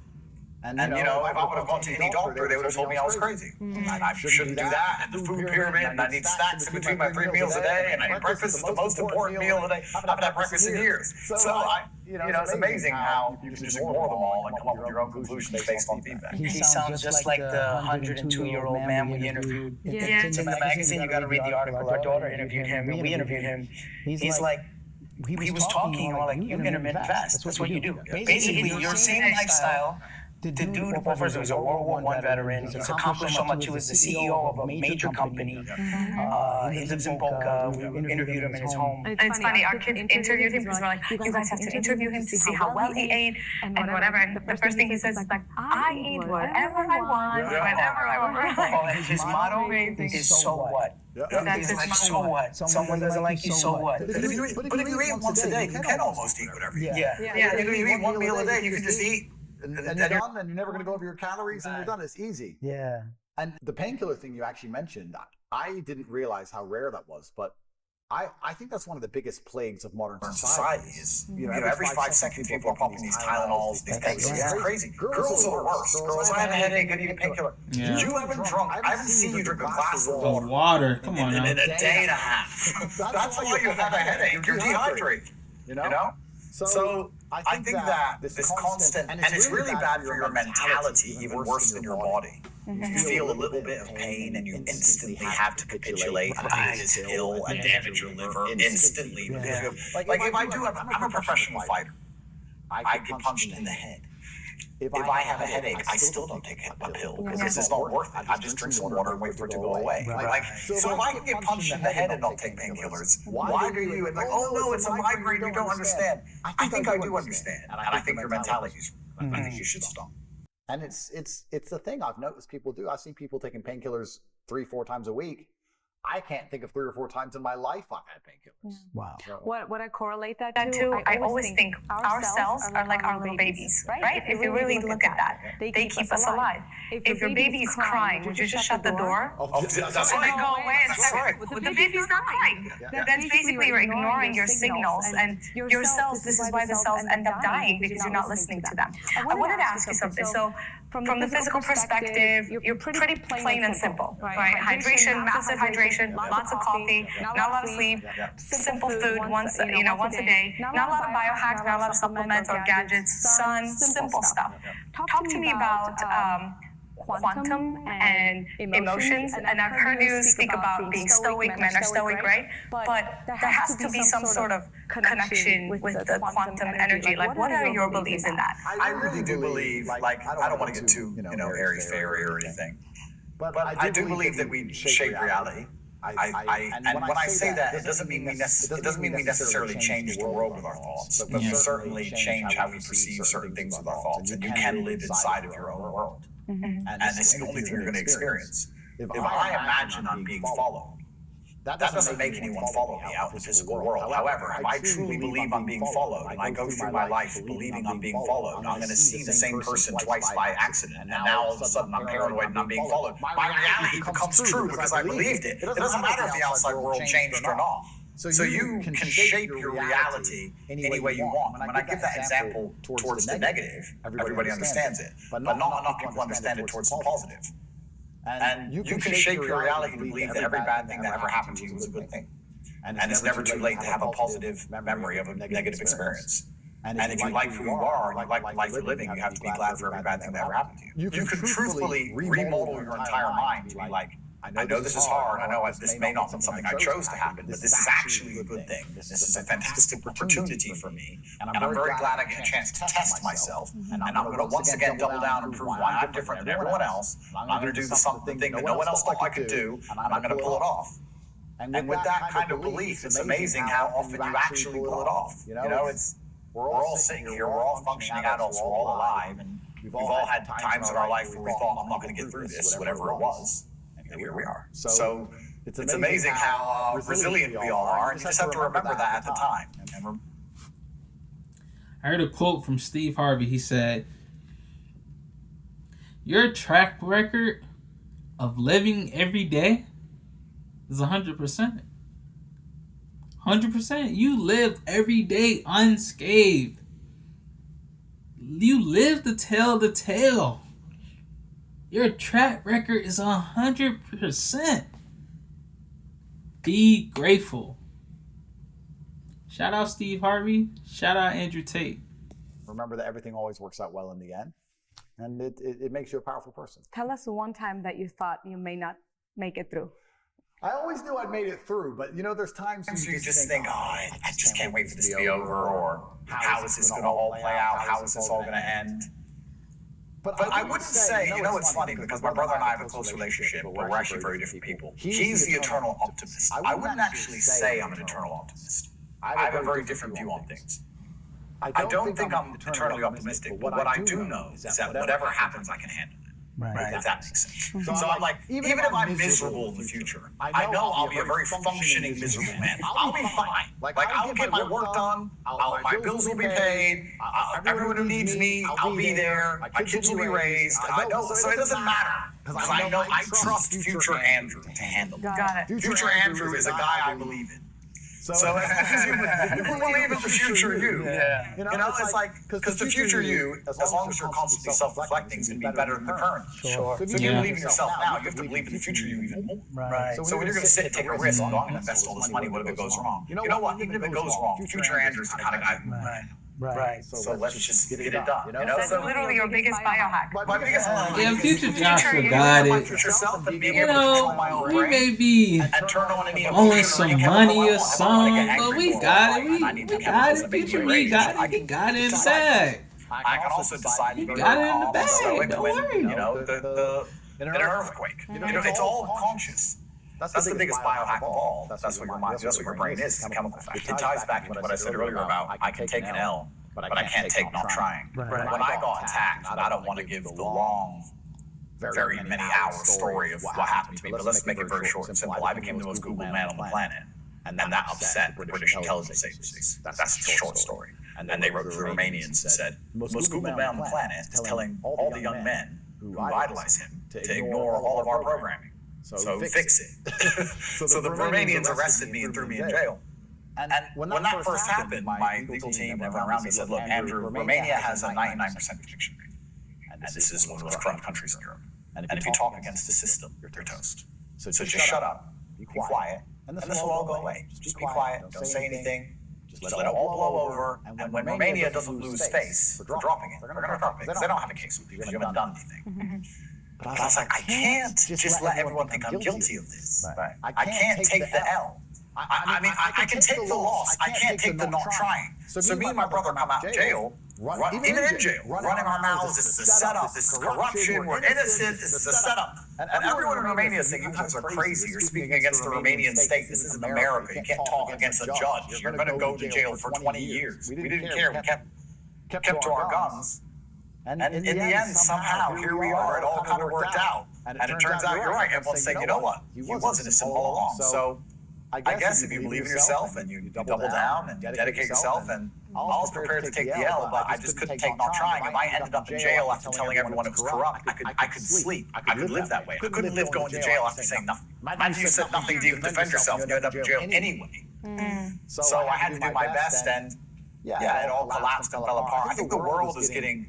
[SPEAKER 3] And if I would have gone to any doctor, they would have told me I was crazy. And I shouldn't do that. And the food pyramid, and I need snacks in between my 3 meals a day. And breakfast is the most important meal of the day. I haven't had breakfast in years. So it's amazing how you can just ignore them all and come up with your own conclusions based on feedback.
[SPEAKER 2] He sounds just like the 102-year-old man we interviewed. It's in the magazine. You got to read the article. Our daughter interviewed him, and we interviewed him. He's like, he was talking, and we're like, you intermittent fast. That's what you do. Basically, your same lifestyle. The dude, well, first, he was a World War I veteran. He's accomplished so much. He was the CEO of a major company. He lives in Boca. We interviewed him in his home.
[SPEAKER 4] And it's funny, our kids interviewed him because we're like, you guys have to interview him to see how well he ate and whatever. And the first thing he says is like, I eat whatever I want, whenever I want.
[SPEAKER 2] Oh, and his motto is so what?
[SPEAKER 4] That's his
[SPEAKER 2] like, so what? Someone doesn't like you, so what?
[SPEAKER 3] But if you eat once a day, you can almost eat whatever you eat.
[SPEAKER 2] Yeah.
[SPEAKER 3] If you eat one meal a day, you can just eat. And you're done, and you're never going to go over your calories, and you're done. It's easy.
[SPEAKER 6] Yeah.
[SPEAKER 5] And the painkiller thing you actually mentioned, I didn't realize how rare that was, but I think that's one of the biggest plagues of modern society.
[SPEAKER 3] Is every 5 seconds people are popping these Tylenols, these painkillers. It's crazy. Girls are the worst. Girls, I have a headache, I need a painkiller. You haven't drunk. I haven't seen you drink a glass of
[SPEAKER 1] water. Come on now.
[SPEAKER 3] In a day and a half. That's how you have a headache. You're dehydrated. You know? So I think that this constant, and it's really bad for your mentality, even worse than your body. You feel a little bit of pain and you instantly have to capitulate and eat this pill and damage your liver instantly. Like if I do, I'm a professional fighter. I get punched in the head. If I have a headache, I still don't take a pill because it's not worth it. I just drink some water and wait for it to go away. So if I can get punched in the head and not take painkillers, why do you? And like, oh no, it's a migraine. You don't understand. I think I do understand, and I think your mentality is. I think you should stop.
[SPEAKER 5] And it's the thing I've noticed people do. I see people taking painkillers 3-4 times a week. I can't think of 3 or 4 times in my life I've had painkillers.
[SPEAKER 6] Wow.
[SPEAKER 5] So,
[SPEAKER 7] What I correlate that
[SPEAKER 4] to, I always think our cells are like our little babies, right? If you really look at that, they keep us alive. If your baby is crying, would you just shut the door?
[SPEAKER 3] That's
[SPEAKER 4] And
[SPEAKER 3] right.
[SPEAKER 4] go away and start. Well, the baby's not crying. That's basically you're ignoring your signals, and your cells, this is why the cells end up dying, because you're not listening to them. I wanted to ask you something. So from the physical perspective, you're pretty plain and simple, right? Hydration, massive hydration, lots of coffee, not a lot of sleep, simple food once a day, not a lot of biohacks, not a lot of supplements or gadgets, sun, simple stuff. Talk to me about quantum and emotions, and I've heard you speak about being stoic. Men are stoic, right? But there has to be some sort of connection with the quantum energy. Like, what are your beliefs in that?
[SPEAKER 3] I really do believe, like, I don't want to get too, airy-fairy or anything, but I do believe that we shape reality. And when I say that, it doesn't mean we necessarily change the world with our thoughts, but we certainly change how we perceive certain things with our thoughts, and you can live inside of your own world. And it's the only thing you're going to experience. If I imagine I'm being followed, that doesn't make anyone follow me out in the physical world. However, if I truly believe I'm being followed and I go through my life believing I'm being followed, I'm going to see the same person twice by accident, and now all of a sudden I'm paranoid and I'm being followed. My reality becomes true because I believed it. It doesn't matter if the outside world changed or not. So you can shape your reality any way you want. When I give that example towards the negative, everybody understands it, but not enough people understand it towards the positive. And you can shape your reality to believe that every bad thing that ever happened to you was a good thing. And it's never too late to have a positive memory of a negative experience. And if you like who you are and you like the life you're living, you have to be glad for every bad thing that ever happened to you. You can truthfully remodel your entire mind to be like, I know this is hard. I know this may not be something I chose to happen, but this is actually a good thing. This is a fantastic opportunity for me. And I'm very glad I get a chance to test myself. And I'm going to once again double down and prove why I'm different than everyone else. I'm going to do something that no one else thought I could do, and I'm going to pull it off. And with that kind of belief, it's amazing how often you actually pull it off. We're all sitting here, we're all functioning adults, we're all alive, and we've all had times in our life where we thought, I'm not going to get through this, whatever it was. And here we are. So it's amazing how resilient we all are, and you just have to remember that at the time.
[SPEAKER 1] I heard a quote from Steve Harvey. He said, "Your track record of living every day is 100%. 100%. You lived every day unscathed. You lived to tell the tale. Your track record is 100%. Be grateful." Shout out Steve Harvey. Shout out Andrew Tate.
[SPEAKER 5] Remember that everything always works out well in the end. And it makes you a powerful person.
[SPEAKER 7] Tell us one time that you thought you may not make it through.
[SPEAKER 5] I always knew I'd made it through, but there's times
[SPEAKER 3] you just think, I just can't wait for this to be over, or how is this going to all play out? How is this all going to end? But I wouldn't say, it's funny because my brother and I have a close relationship, but we're actually very different people. He's the eternal optimist. I wouldn't actually say I'm an eternal optimist. I have a very different view on things. I don't think I'm eternally optimistic, but what I do know is that whatever happens, I can handle it. Right. If that makes sense. So I'm like, even if I'm miserable in the future, I know I'll be a very functioning miserable man. I'll be fine. Like I'll get my work done. My bills will be paid. Everyone who needs me, I'll be there. My kids will be raised. I know, so it doesn't matter because I know I trust future Andrew to handle it.
[SPEAKER 4] Got it.
[SPEAKER 3] Future Andrew is a guy I believe in. So if you believe in the future you, it's like, because the future you, as long as you're constantly self-reflecting, is going to be better than the current.
[SPEAKER 6] Sure.
[SPEAKER 3] So if you believe in yourself now, you have to believe in the future you even more.
[SPEAKER 6] Right.
[SPEAKER 3] So when you're going to sit and take a risk, I'm going to invest all this money, what if it goes wrong? You know what? Even if it goes wrong, future Andrew's the kind of guy who
[SPEAKER 2] Right.
[SPEAKER 3] So let's just get it done. You know?
[SPEAKER 4] That's literally your biggest biohack.
[SPEAKER 3] My biggest one.
[SPEAKER 1] Yeah, future Joshua
[SPEAKER 4] Future,
[SPEAKER 1] got
[SPEAKER 3] My
[SPEAKER 1] it.
[SPEAKER 3] future self and being
[SPEAKER 1] You
[SPEAKER 3] able to control
[SPEAKER 1] know,
[SPEAKER 3] my own
[SPEAKER 1] we
[SPEAKER 3] brain
[SPEAKER 1] may be
[SPEAKER 3] and turn on any
[SPEAKER 1] owing
[SPEAKER 3] emotion or
[SPEAKER 1] some
[SPEAKER 3] any chemical
[SPEAKER 1] money
[SPEAKER 3] I
[SPEAKER 1] or
[SPEAKER 3] want. I don't wanna
[SPEAKER 1] something,
[SPEAKER 3] get
[SPEAKER 1] but
[SPEAKER 3] angry
[SPEAKER 1] we
[SPEAKER 3] or
[SPEAKER 1] got
[SPEAKER 3] fight,
[SPEAKER 1] it.
[SPEAKER 3] and I need the
[SPEAKER 1] We got
[SPEAKER 3] chemicals
[SPEAKER 1] it.
[SPEAKER 3] that make me
[SPEAKER 1] Future me
[SPEAKER 3] rage.
[SPEAKER 1] got
[SPEAKER 3] I
[SPEAKER 1] it. He
[SPEAKER 3] can
[SPEAKER 1] got it in the
[SPEAKER 3] decide.
[SPEAKER 1] bag.
[SPEAKER 3] I can also decide to be
[SPEAKER 1] got it
[SPEAKER 3] very
[SPEAKER 1] in the
[SPEAKER 3] calm
[SPEAKER 1] bag,
[SPEAKER 3] and stoic
[SPEAKER 1] don't
[SPEAKER 3] when,
[SPEAKER 1] worry.
[SPEAKER 3] in an earthquake. It's all conscious. That's the biggest biohack of all. That's what your brain is, it's a chemical fact. It ties back into what I said earlier about I can take an L, but I can't take not trying. When I got attacked, and I don't want to give the long, very many hour story of what happened to me, but let's make it very short and simple. I became the most Googled man on the planet, and that upset British intelligence agencies. That's the short story. And then they wrote to the Romanians and said, most Googled man on the planet is telling all the young men who idolize him to ignore all of our programming. So fix it. So the Romanians arrested me and threw me in jail. And when that first happened, my legal team, everyone around me said, look, Andrew, Romania has a 99% conviction rate. And this is one of the most corrupt countries in Europe. And if you talk against the system, you're toast. So just shut up, be quiet, and this will all go away. Just be quiet, don't say anything, just let it all blow over. And when Romania doesn't lose face for dropping it, they're going to drop it because they don't have a case with you because you haven't done anything. But I was like, I can't just let everyone think I'm guilty of this. Right. I can't take the L. I mean, I can take the loss. I can't take the not trying. So me and my brother come out of jail, even in jail, running our mouths. This is a setup. This is corruption. We're innocent. This is a setup. And everyone in Romania is saying, you guys are crazy. You're speaking against the Romanian state. This isn't America. You can't talk against a judge. You're going to go to jail for 20 years. We didn't care. We kept to our guns. And in the end, somehow, here we are. It all kind of worked out. And it turns out you're right. Everyone's saying, you know what? He was innocent all along. So I guess if you believe in yourself and you double down and you dedicate yourself, and I was prepared to take the L, but I just couldn't take not trying. If I ended up in jail after telling everyone it was corrupt, I could sleep. I could live that way. I couldn't live going to jail after saying nothing. Imagine you said nothing to even defend yourself and you end up in jail anyway. So I had to do my best, and yeah, it all collapsed and fell apart. I think the world is getting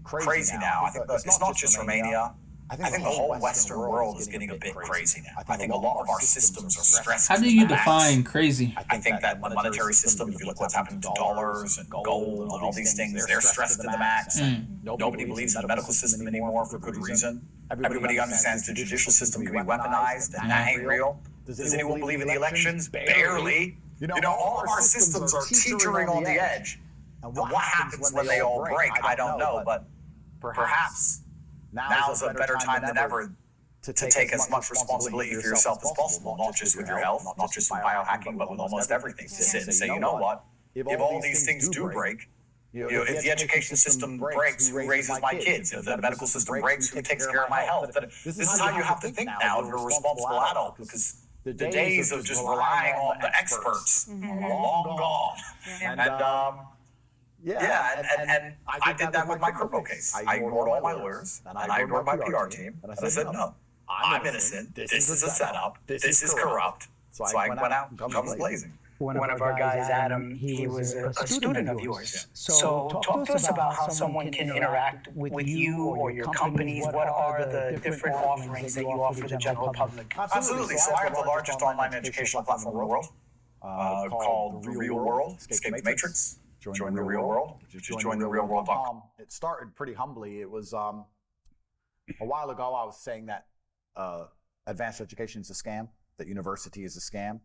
[SPEAKER 3] crazy now. I think it's not just Romania. I think the whole Western world is getting a bit crazy now. I think a lot of our systems are stressed.
[SPEAKER 1] How do you define crazy?
[SPEAKER 3] I think that the monetary system, if you look what's happening to dollars and gold and all these things, they're stressed to the max. Nobody believes in the medical system anymore for good reason. Everybody understands the judicial system can be weaponized, and that ain't real. Does anyone believe in the elections? Barely. You know, all of our systems are teetering on the edge. And what happens when they all break, I don't know, but perhaps now is a better time than ever to take as much responsibility for yourself as possible, not just with your health, not just with biohacking, but with almost everything. To sit and say, you know what, if all these things do break, if the education system breaks, who raises my kids? If the medical system breaks, who takes care of my health? This is how you have to think now if you're a responsible adult, because the days of just relying on the experts are long gone. And I did that with my crypto case. I ignored all my lawyers, and I ignored my PR team, and I said, no, I'm innocent. This is a setup. This is corrupt. So I went out, guns blazing.
[SPEAKER 2] One of our guys, Adam, he was a student of yours. So talk to us about how someone can interact with you or your companies. What are the different offerings that you offer the general public?
[SPEAKER 3] Absolutely. So I have the largest online educational platform in the world called The Real World. Escape the Matrix. Join the Real World. Just join therealworld.com.
[SPEAKER 5] It started pretty humbly. It was a while ago I was saying that advanced education is a scam, that university is a scam.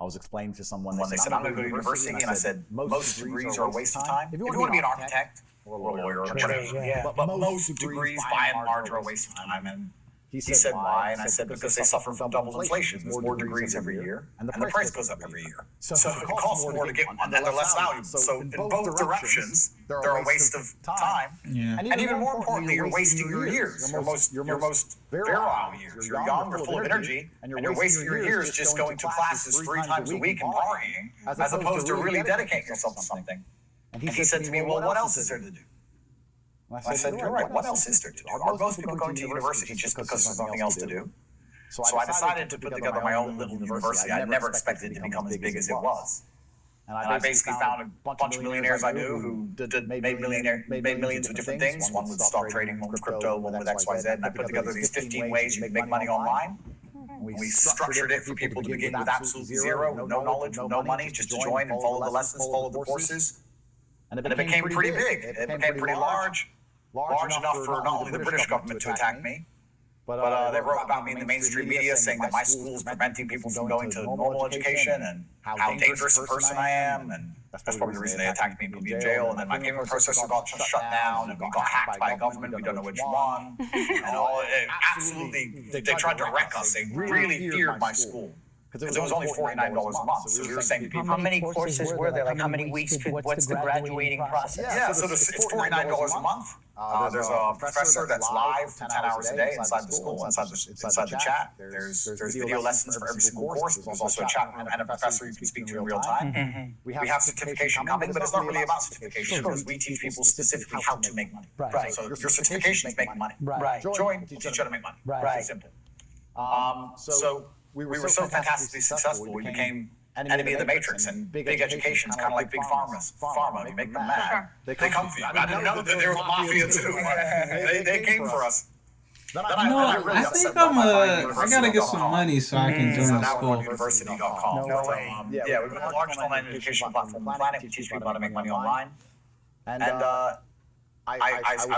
[SPEAKER 5] I was explaining to someone
[SPEAKER 3] when they said, I'm going to go to university, and I said, most degrees are a waste of time. If you want to be an architect or a lawyer or whatever, but most degrees by and large are a waste of time. And he said, why? And I said, because they suffer from double inflation. There's more degrees every year, and the price goes up every year. So it costs more to get one, and they're less valuable. So in both directions, they're a waste of time.
[SPEAKER 1] Yeah.
[SPEAKER 3] And even more importantly, you're wasting your years, your most virile years. You're young, you're full of energy, and you're wasting your years just going to classes 3 times a week and partying, as opposed to really dedicating yourself to something. And he said to me, well, what else is there to do? I said, you're right, what else is there to do? Are most people going to university just because there's nothing else to do? So I decided to put together my own little university. I never expected it to become as big as it was. And I basically found a bunch of millionaires I knew who made millions of different things. One with stock trading, one with crypto, one with XYZ. And I put together these 15 ways you can make money online. We structured it for people to begin with absolutely zero, with no knowledge, with no money, just to join and follow the lessons, follow the courses.
[SPEAKER 5] And it became pretty big. It became pretty large enough for not only the British government to attack me, but they wrote about me in the mainstream media saying that my school is preventing people from going to normal education and how dangerous a person I am. And that's probably the reason they attacked me and put me in jail. And then my payment processor got shut down and we got hacked by a government. We don't know which one. And absolutely, they tried to wreck us. They really feared my school. Because it was only $49 a month. So we were saying to people,
[SPEAKER 2] How many courses were there? Like how many weeks what's the graduating process?
[SPEAKER 5] Yeah, so it's $49 a month. There's a professor that's live 10 hours a day inside the school, inside the chat. There's video lessons for every single course. There's also a chat and a professor you can speak to in real time. We have certification coming, but it's not really about certification because we teach people specifically how to make money.
[SPEAKER 2] Right.
[SPEAKER 5] So your certification is making money.
[SPEAKER 2] Right.
[SPEAKER 5] Join, we'll teach you how to make money.
[SPEAKER 2] Right.
[SPEAKER 5] Simple. So we were so fantastically successful, we became enemy of the matrix, and big education is kind of like big pharma. You make them mad, they come for you. I didn't know that they were the mafia too. They came for us.
[SPEAKER 1] I think I gotta get some money so I can join the school.
[SPEAKER 5] University.com.
[SPEAKER 2] No way.
[SPEAKER 5] Yeah, we've been the largest online education platform on the planet. We teach people how to make money online. And I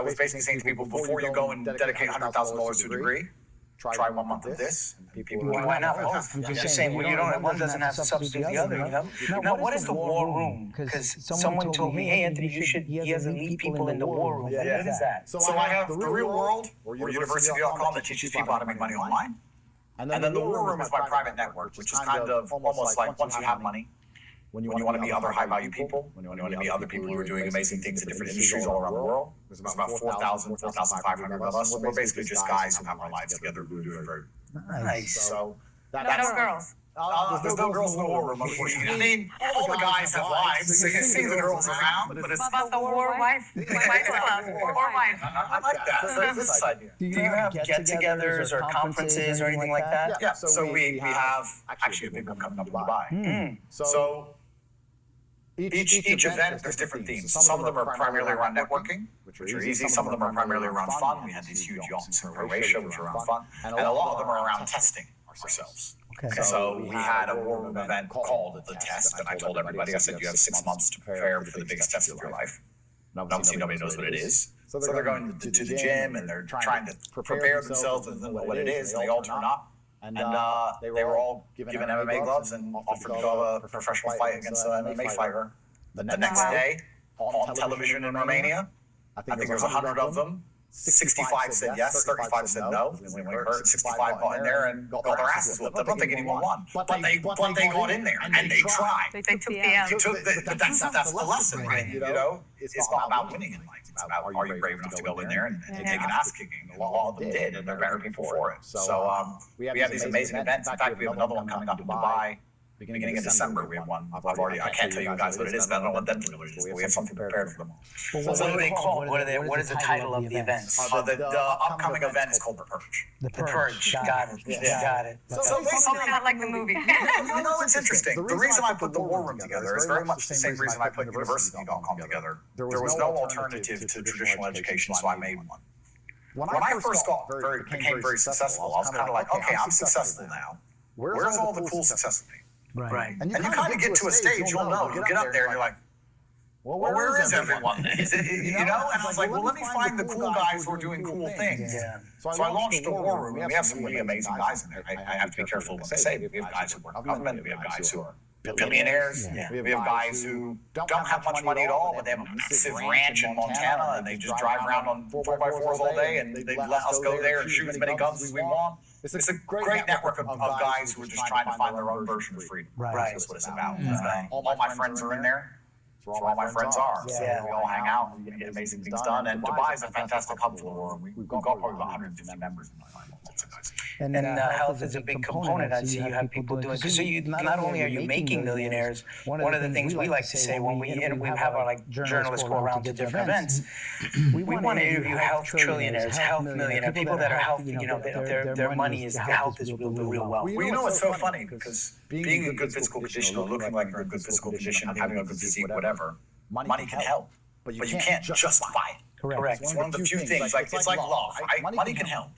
[SPEAKER 5] was basically saying to people, before you go and dedicate $100,000 to a degree, try 1 month of this.
[SPEAKER 2] Why not both? I'm just saying, one doesn't have to substitute the other, you know? Now, what is the war room? Because someone told me, hey, Anthony, he has elite people in the war room. What is that?
[SPEAKER 5] So I have the real world, or University.com, that teaches people how to make money online. And then the war room is my private network, which is kind of almost like once you have money, when you want to meet other high-value people, when you want to meet other people who are doing amazing things in different industries all around the world. There's about 4,500 of us. We're basically just guys who have our lives together who are doing very
[SPEAKER 2] Nice.
[SPEAKER 5] So
[SPEAKER 4] No girls.
[SPEAKER 5] there's no girls in the war room, unfortunately. I mean, all the guys have lives, so you can see the girls around, but it's...
[SPEAKER 4] What about the war wife? Wife club. War wife.
[SPEAKER 5] I like that. That's this idea.
[SPEAKER 2] Do you have get-togethers or conferences or anything like that?
[SPEAKER 5] Yeah, so we have actually a big one coming up in Dubai. So each event, there's different themes. Some of them are primarily around networking, which are easy. Some of them are primarily around fun. We had these huge yachts in Croatia, which are around fun. And a lot of them are around testing ourselves. Okay. So we had a war room event called The Test, and I told everybody, I said, you have 6 months to prepare for the biggest test of your life. Obviously, nobody knows what it is. So they're going to the gym, and they're trying to prepare themselves and know what it is, and they all turn up. And they were all given MMA gloves and offered to go a professional fight against an MMA fighter. The next day, on television in Romania, I think there was 100 of them. 65 said yes, 35 said no. When we heard 65 got in there and got their asses whooped. I don't think anyone won, but they got in there and they tried.
[SPEAKER 4] They took the end.
[SPEAKER 5] But that's the lesson, right? You know, it's not about winning in life. It's about, are you brave enough to go in there and take an ass kicking? A lot of them did, and they're better people for it. So we have these amazing events. In fact, we have another one coming up in Dubai. Beginning of December, we have one. I can't tell you guys what it is, but I don't want them to know what it is. But we have something prepared for them all.
[SPEAKER 2] What do they call? What is the title of the events?
[SPEAKER 5] The upcoming event is called The Purge.
[SPEAKER 2] The Purge. Got it. Got it.
[SPEAKER 5] So basically,
[SPEAKER 4] Not like the movie.
[SPEAKER 5] you know, it's interesting. The reason I put the War Room together is very much the same reason I put University.com together. There was no alternative to traditional education, so I made one. When I first became very successful, I was kind of like, okay, I'm successful now. Where's all the cool success of me?
[SPEAKER 2] Right.
[SPEAKER 5] And you kind of get to a stage, you'll know. You get up there and you're like, well, where is everyone? You know? And I was like, well, let me find the cool guys who are doing cool things.
[SPEAKER 2] Yeah.
[SPEAKER 5] So I launched the War Room, and we have some really amazing guys in there. I have to be careful when I say we have guys who work in government, we have guys who are billionaires, we have guys who don't have much money at all, but they have a massive ranch in Montana, and they just drive around on 4x4s all day, and they let us go there and shoot as many guns as we want. It's a great network of guys who are just trying to find their own version of freedom.
[SPEAKER 2] Right.
[SPEAKER 5] That's what it's about. All my friends are in there. That's where all my friends are. So we all hang out and get amazing things done. And Dubai is a fantastic hub for the war. We've got probably about 150 members in my life.
[SPEAKER 2] And health is a big component. I see you have people doing. So you not only are you making millionaires. One of the things we like to say when we have our journalists go around to different events, we want to interview health trillionaires, health millionaires, people that are healthy. You know, their money is health is the real wealth.
[SPEAKER 5] Well, you know what's so funny, because being in good physical condition or looking like you're in good physical condition, having a good physique, whatever, money can help, but you can't just buy it.
[SPEAKER 2] Correct.
[SPEAKER 5] It's one of the few things. It's like love, right? Money can help.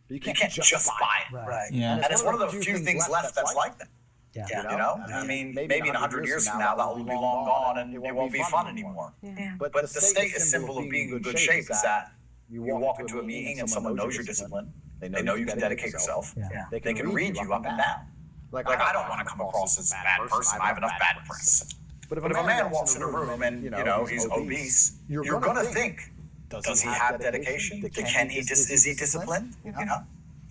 [SPEAKER 5] You can't just buy it.
[SPEAKER 2] Right.
[SPEAKER 1] Yeah.
[SPEAKER 5] And it's one of the few things left that's like that.
[SPEAKER 6] Yeah.
[SPEAKER 3] You know, I mean, maybe in 100 years from now, that will be long gone and it won't be fun anymore.
[SPEAKER 4] Yeah.
[SPEAKER 3] But the status symbol of being in good shape is that you walk into a meeting and someone knows your discipline. They know you can dedicate yourself. They can read you up and down. Like I don't want to come across as a bad person. I have enough bad press. But if a man walks in a room and, he's obese, you're going to think, does he have dedication? Is he disciplined?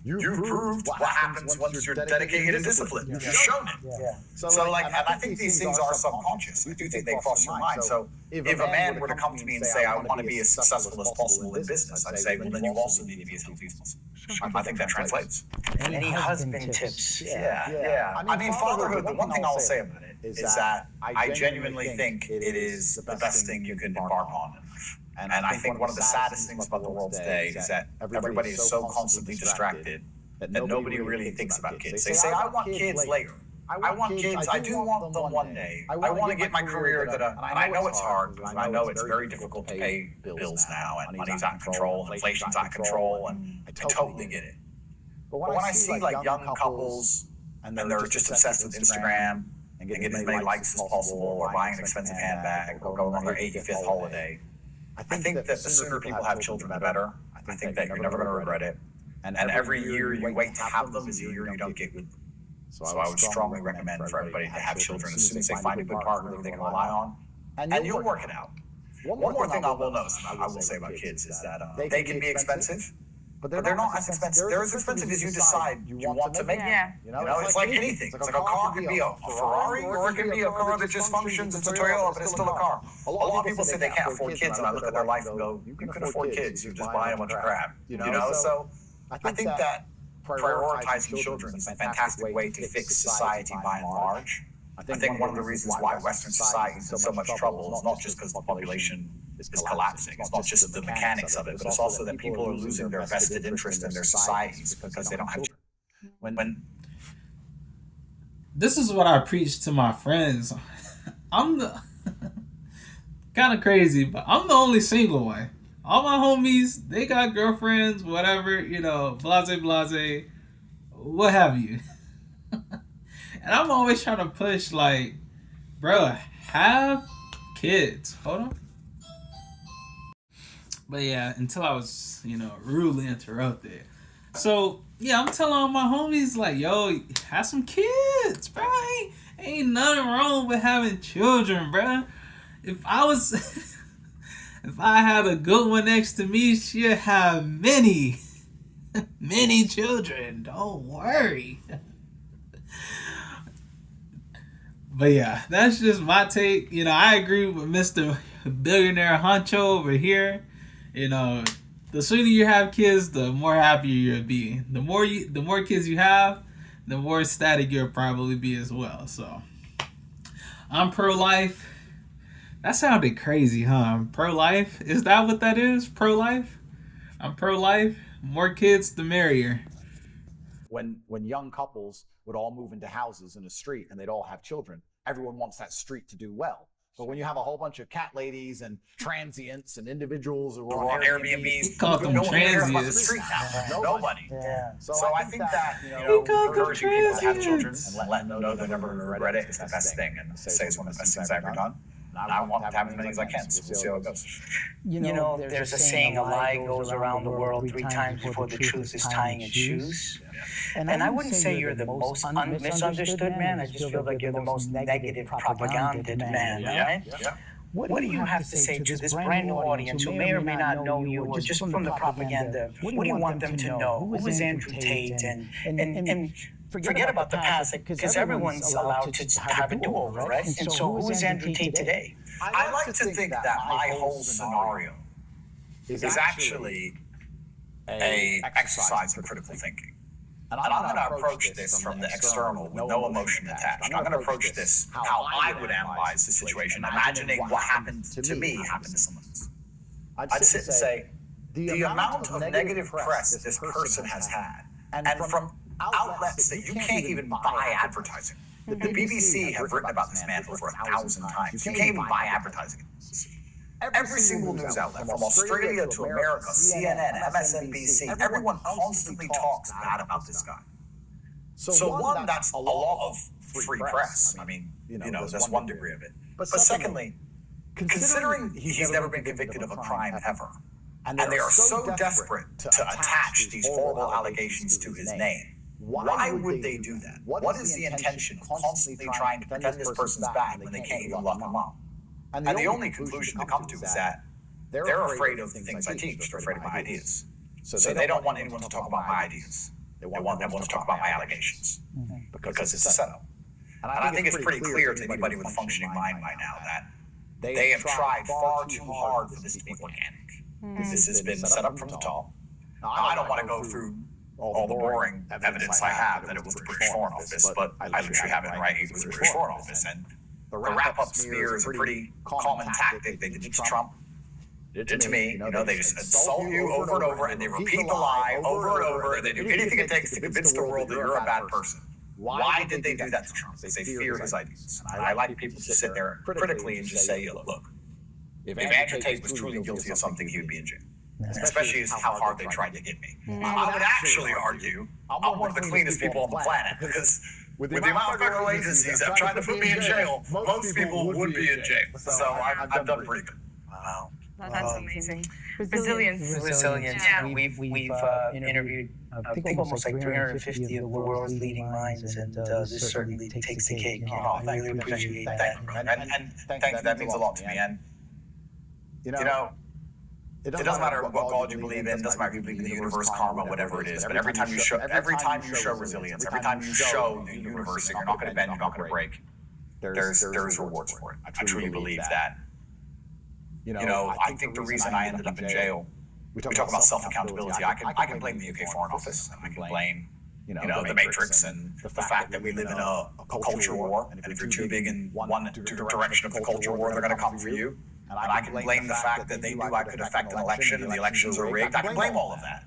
[SPEAKER 3] You've proved what happens once you're dedicated and disciplined. You've shown it. So and I think these things are subconscious. I do think they cross your mind. So if a man were to come to me and say, I want to be as successful as possible in business, I'd say, well, then you also need to be as healthy as possible. I think that translates.
[SPEAKER 2] Any husband tips?
[SPEAKER 3] Yeah. I mean, fatherhood, the one thing I'll say about it is that I genuinely think it is the best thing you can embark on in life. And I think one of the saddest things about the world today is that everybody is so constantly distracted that nobody really thinks about kids. They say, I want kids later. I want kids. I do want them one day. I want to get my career and I know it's hard because I know it's very difficult to pay bills now and money's out of control and inflation's out of control and I totally get it. But when I see like young couples and they're just obsessed with Instagram and getting as many likes as possible or buying an expensive handbag or going on their 85th holiday, I think that the sooner people have children, the better. I think that you're never going to regret it. And every year you wait to have them is a year you don't get with them. So I would strongly recommend for everybody to have children as soon as they find a good partner that they can rely on. And you'll work it out. One more thing I will notice, and I will say about kids, is that they can be expensive, but they're not as expensive. They're as expensive as you decide you want to make them. It's like anything. It's like a car can be a Ferrari, or it can be a car that just functions. It's a Toyota, but it's still a car. A lot of people say they can't afford kids, and I look at their life and go, you can afford kids. You're just buying a bunch of crap. So I think that prioritizing children is a fantastic way to fix society by and large. I think one of the reasons why Western society is in so much trouble is not just because the population is collapsing. It's not just the mechanics of it, but it's also that people are losing their vested interest in their societies because they don't have when
[SPEAKER 1] This is what I preach to my friends. I'm the kind of crazy, but I'm the only single one. All my homies, they got girlfriends, whatever, blase, what have you. And I'm always trying to push, like, bro, have kids. Hold on. But yeah, until I was, rudely interrupted. So, yeah, I'm telling all my homies, like, yo, have some kids, bro. Ain't nothing wrong with having children, bro. If I had a good one next to me, she'd have many children. Don't worry. But yeah, that's just my take. I agree with Mr. Billionaire Honcho over here. The sooner you have kids, the more happier you'll be. The more kids you have, the more ecstatic you'll probably be as well. So, I'm pro-life. That sounded crazy, huh? Pro-life? Is that what that is? Pro-life? I'm pro-life. More kids, the merrier.
[SPEAKER 5] When young couples would all move into houses in a street and they'd all have children, everyone wants that street to do well. But when you have a whole bunch of cat ladies and transients and individuals who are on Airbnbs,
[SPEAKER 1] call them transients.
[SPEAKER 5] Nobody.
[SPEAKER 2] Yeah.
[SPEAKER 5] So I think that encouraging people to have children and letting them know they're never going to regret it is the best thing. And I say it's one of the best things I've ever done. And I want to have as many as I can. So we'll see how it goes.
[SPEAKER 2] There's a saying, a lie goes around the world 3 times before the truth is tying its shoes. And I wouldn't say you're the most misunderstood man. I just feel like you're the most negative propagandized man, right?
[SPEAKER 3] Yeah.
[SPEAKER 2] What do you have to say to this brand new audience who may or may not know you, or just from the propaganda? What do you want them to know? Who is Andrew Tate? And forget about the past, because everyone's allowed to have a do-over, right? And so who is Andrew Tate today?
[SPEAKER 3] I like to think that my whole scenario is actually a exercise in critical thinking. And I'm going to approach this from the external with no emotion attached. I'm going to approach this how I would analyze the situation, imagining what happened to me happened to someone else. I'd sit and say, the amount of negative press this person has had, and from outlets that you can't even buy advertising. The BBC have written about this man over 1,000 times. You can't even buy advertising. Every single news outlet, from Australia to America, CNN, MSNBC, everyone constantly talks bad about this guy. So one, that's a lot of free press. I mean, that's one degree of it. But secondly, considering he's never been convicted of a crime ever, and they are so desperate to attach these horrible allegations to his name, why would they do that? What is the intention of constantly trying to defend this person's back when they can't even lock him up? And the only conclusion to come to is that they're afraid of the things I teach. They're afraid of my ideas. So they don't want anyone to talk about my ideas. They want everyone to talk about my allegations because it's a setup. And I think it's pretty clear to anybody with a functioning mind by now that they have tried far too hard for this to be organic. This has been set up from the top. Now, I don't want to go through all the boring evidence I have that it was the British Foreign Office, but I literally have it right. It was the British Foreign Office, and the wrap-up smear is a pretty common tactic. They did it to Trump, did it to me. They just insult you over and over, and they repeat the lie over and over, and they do anything it takes to convince the world that you're a bad person. Why did they do that to Trump? They fear his ideas. And I like people to sit there critically and just say, look, if Andrew Tate was truly guilty of something, he would be in jail. Especially as how hard they tried to get me. I would actually argue I'm one of the cleanest people on the planet, because with the amount of federal agencies that tried to put me in jail, most people would be in jail. So I've done pretty good. Wow.
[SPEAKER 4] That's amazing.
[SPEAKER 2] Resilience.
[SPEAKER 4] Yeah.
[SPEAKER 2] We've interviewed, I think almost like 350 of the world's leading minds, and this certainly takes the cake.
[SPEAKER 3] Oh, thank you. Appreciate that. And thank you. That means a lot to me. And it doesn't matter what God you believe in. It doesn't matter if you believe in the universe, karma, whatever it is. But every time you show resilience, every time you show the universe that you're not going to bend, you're not going to break, there's rewards for it. I truly believe that. I think the reason I ended up in jail, we talk about self-accountability. I can blame the UK Foreign Office, and I can blame the Matrix and the fact that we live in a culture war. And if you're too big in one direction of the culture war, they're going to come for you. And I can blame the fact that they knew I could affect an election and the elections are rigged. I can blame all of that.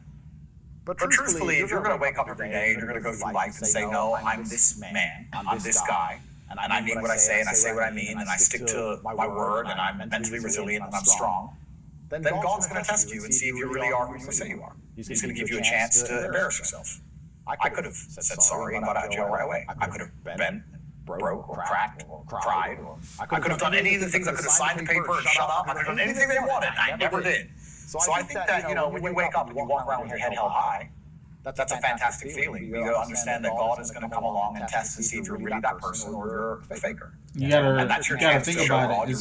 [SPEAKER 3] But truthfully, if you're going to wake up every day and you're going to go through life and say, no, I'm this man, I'm this guy, and I mean what I say and I say what I mean and I stick to my word and I'm mentally resilient and I'm strong, then God's going to test you and see if you really are who you say you are. He's going to give you a chance to embarrass yourself. I could have said sorry and got out of jail right away. I could have been broke or cracked or cried. I could have done any of the things. I could have signed the paper and shut up. I could have done anything they wanted. I never did. So I think that, when you wake up and you walk around with your head held high, that's a fantastic feeling. You got to understand that God is going to come along and test to see if you're really that person or you're a faker.
[SPEAKER 1] You gotta think about it.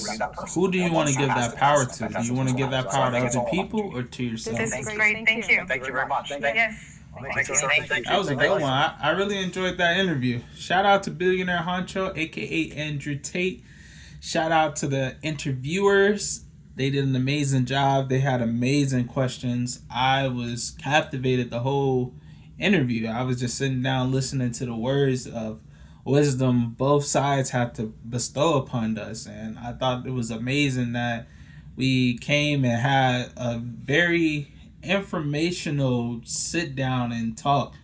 [SPEAKER 1] Who do you want to give that power to? Do you want to give that power to other people or to yourself?
[SPEAKER 4] This is great. Thank you.
[SPEAKER 3] Thank you very much.
[SPEAKER 4] Yes.
[SPEAKER 1] That was a good one. I really enjoyed that interview. Shout out to Billionaire Honcho, aka Andrew Tate. Shout out to the interviewers. They did an amazing job. They had amazing questions. I was captivated the whole interview. I was just sitting down listening to the words of wisdom both sides had to bestow upon us. And I thought it was amazing that we came and had a very informational sit down and talk.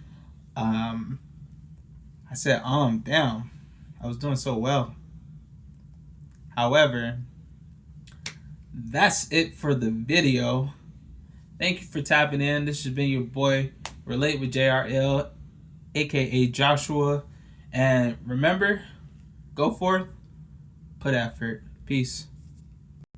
[SPEAKER 1] I said, damn, I was doing so well. However, that's it for the video. Thank you for tapping in. This has been your boy, Relate with JRL, aka Joshua. And remember, go forth, put effort. Peace.